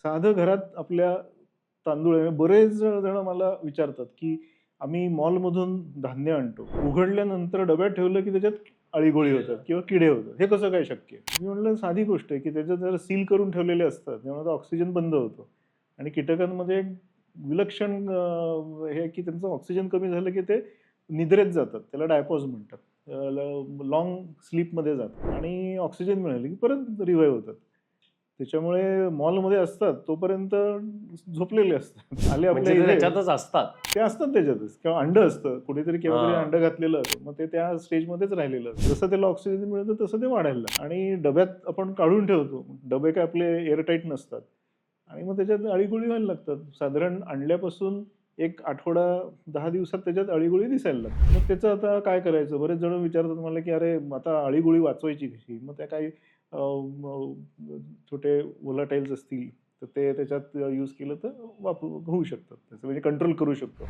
साधं घरात आपल्या तांदूळ आहे. बरेच जण मला विचारतात, की आम्ही मॉलमधून धान्य आणतो. उघडल्यानंतर डब्यात ठेवलं, की त्याच्यात अळीगोळी होतात किंवा किडे होतात. हे कसं काय शक्य आहे? मी म्हटलं साधी गोष्ट आहे, की त्याच्यात जर सील करून ठेवलेले असतात, त्यामुळे ऑक्सिजन बंद होतो आणि कीटकांमध्ये एक विलक्षण हे आहे, की त्यांचं ऑक्सिजन कमी झालं, की ते निद्रेत जातात. त्याला डायपॉज म्हणतात. स्लीपमध्ये जातात आणि ऑक्सिजन मिळाले, की परत रिवाईव्ह होतात. त्याच्यामुळे मॉलमध्ये असतात तोपर्यंत झोपलेले असतात. आले आपल्या म्हणजे ते इथे त्याच्यातच असतात. ते असतात त्याच्यातच किंवा अंडं असतं. कुठेतरी केव्हातरी हां. अंडं घातलेलं असतं. मग ते त्या स्टेजमध्येच राहिलेलं असतं. जसं त्याला ऑक्सिजन मिळतं तसं ते वाढायला लागतं आणि डब्यात आपण काढून ठेवतो. डबे काय आपले एअरटाईट नसतात आणि मग त्याच्यात अळीगोळी व्हायला लागतात. साधारण आणल्यापासून 1 आठवडा 10 दिवसात त्याच्यात अळीगोळी दिसायला लागतात. मग त्याचं आता काय करायचं? बरेच जण विचारतात मला, की "अरे, आता अळीगोळी वाचवायची कशी?" मग त्या काही छोटे व्होलाटाईल्स असतील, तर ते त्याच्यात यूज केलं तर होऊ शकतात. त्याचं म्हणजे कंट्रोल करू शकतो.